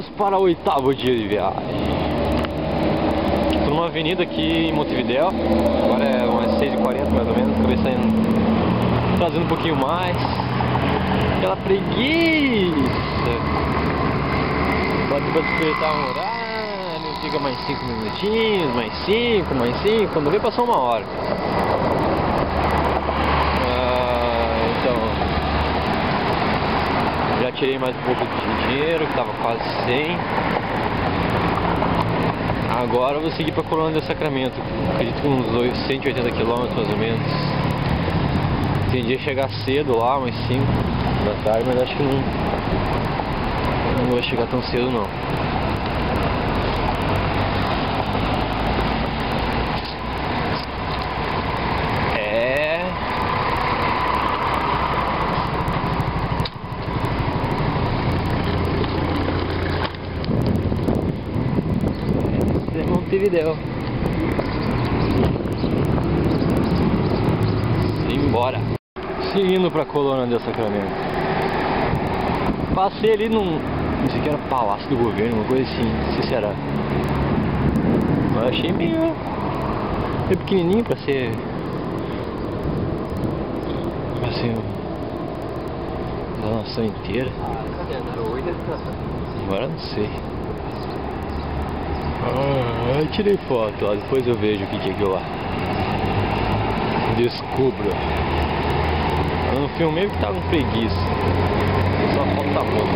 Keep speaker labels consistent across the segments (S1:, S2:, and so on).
S1: Vamos para o 8º dia de viagem. Estou numa avenida aqui em Montevidéu. Agora é umas 6h40 mais ou menos. Acabei saindo, trazendo um pouquinho mais. Aquela preguiça. Pode aproveitar o horário. Fica mais 5 minutinhos, mais 5, mais 5. Quando vê, passou 1 hora. Já tirei mais um pouco de dinheiro, que estava quase 100. Agora eu vou seguir para Colônia del Sacramento. Acredito que uns 180 km mais ou menos. Entendi chegar cedo lá, umas 5 da tarde, mas acho que não vou chegar tão cedo não. Montevidéu. Simbora. Seguindo pra Colônia del Sacramento. Passei ali num... não sei que era Palácio do Governo, uma coisa assim, não sei se era. Mas achei meio pequenininho pra ser da nação inteira. Agora não sei. Eu tirei foto lá, depois eu vejo o que é aquilo lá. Descubro. Eu não filmei porque tava com preguiça. Só a foto tá boa.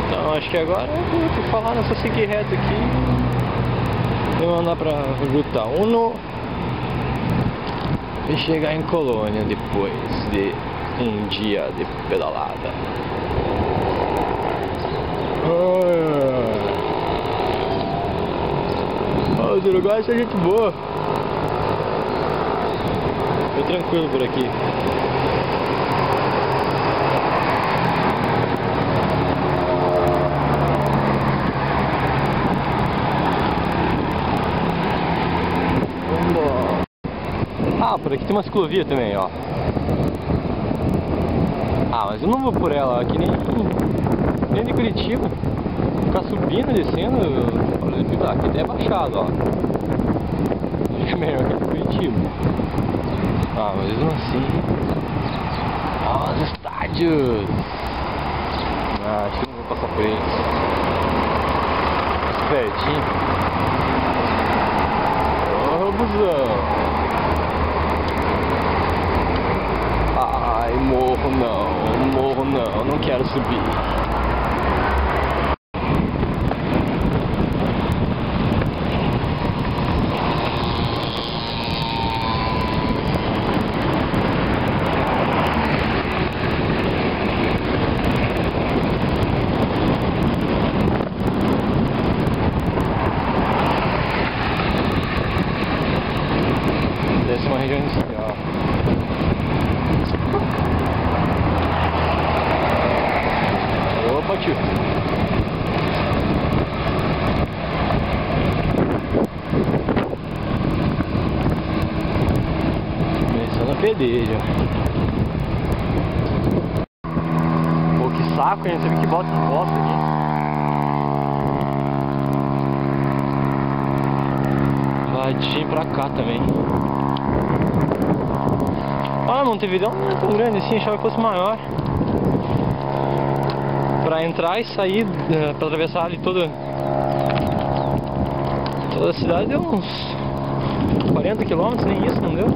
S1: Então acho que agora eu vou falar nessa seguir reto aqui. Eu vou andar pra Ruta 1 e chegar em Colônia depois de um dia de pedalada. Os uruguaios são gente boa. Foi tranquilo por aqui. Vambora. Ah, por aqui tem uma ciclovia também, ó. Ah, mas eu não vou por ela, aqui nem de Curitiba. Ficar subindo, descendo, aqui até é baixado, ó. Fica melhor que Curitiba. Ah, mas mesmo assim. Ó, os estádios. Ah, acho que não vou passar por eles. Pertinho. Ô, busão. Ai, morro não quero subir. Essa é uma região industrial. Opa, tio. Começando a pedeira. Pô, que saco, hein? Você viu que bota de bosta aqui. Ladinho pra cá também. Ah, Montevidéu não é tão grande assim, achava que fosse maior. Pra entrar e sair, pra atravessar ali toda a cidade deu uns 40 km, nem isso, não deu?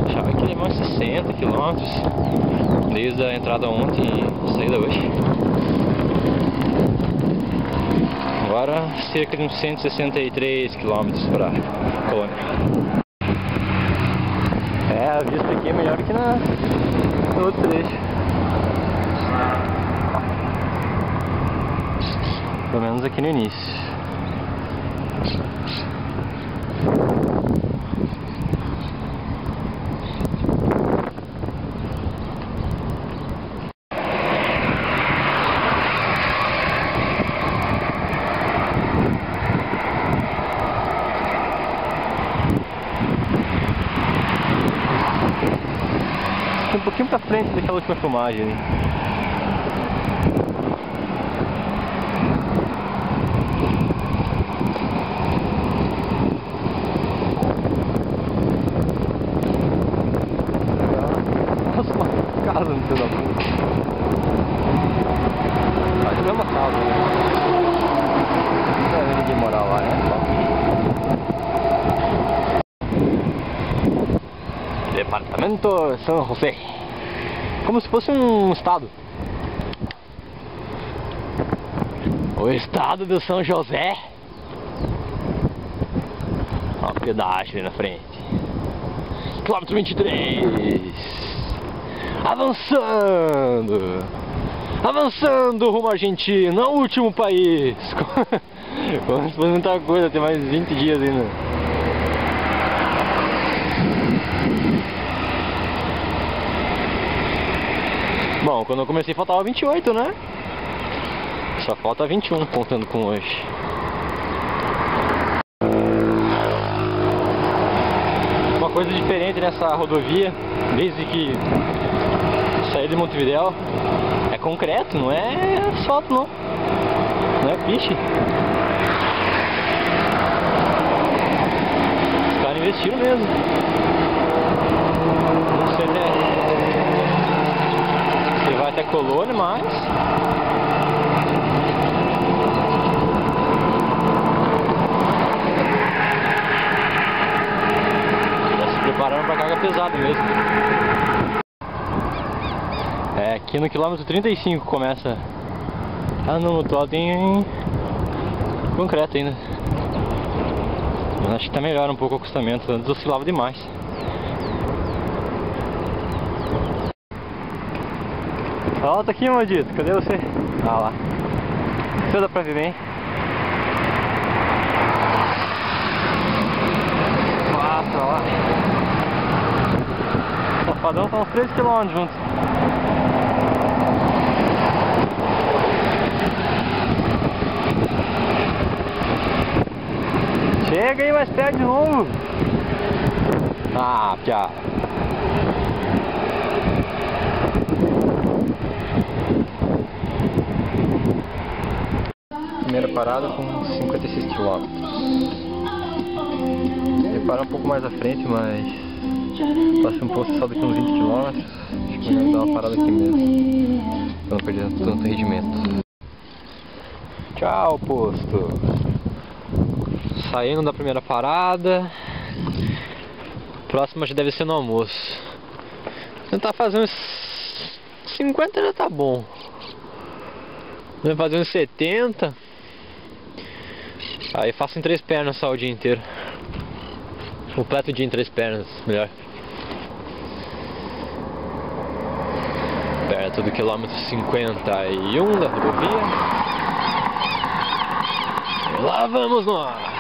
S1: Achava que ia mais 60 km desde a entrada ontem e saída hoje. Agora cerca de uns 163 km para Colônia. É, a vista aqui é melhor que no outro trecho. Pelo menos aqui no início. pouquinho pra frente daquela última filmagem ali. Nossa, uma casa no centro da puta. Mas é uma casa, né? Não deve ninguém morar lá, né? Departamento São José. Como se fosse um estado. O estado do São José. Ó, pedágio ali na frente. Quilômetro 23. Avançando. Avançando rumo à Argentina, o último país. Vamos fazer muita coisa, tem mais 20 dias ainda. Bom, quando eu comecei faltava 28, né? Só falta 21 contando com hoje. Uma coisa diferente nessa rodovia, desde que saí de Montevidéu, é concreto, não é asfalto não. Não é piche. Os caras investiram mesmo. Não sei, né? Você vai até Colônia, mas já se preparando para carga pesada mesmo. É, aqui no quilômetro 35 começa. Ah não, no total tem concreto ainda. Mas acho que tá melhor um pouco o acostamento, antes oscilava demais. Volta aqui, maldito, cadê você? Ah lá. Você dá pra ver bem? Passa lá. O safadão tá uns 3 km juntos. Chega aí mais perto de novo. Ah, piá. Primeira parada com 56 km. Ia parar um pouco mais à frente, mas passei um posto só daqui uns 20 km. Acho que melhor dar uma parada aqui mesmo, pra não perder tanto rendimento. Tchau, posto. Saindo da primeira parada. Próxima já deve ser no almoço. Tentar fazer uns 50 já tá bom. Vou fazer uns 70. Aí faço em 3 pernas só o dia inteiro. Completo o dia em 3 pernas, melhor. Perto do quilômetro 51 da rodovia. Lá vamos nós!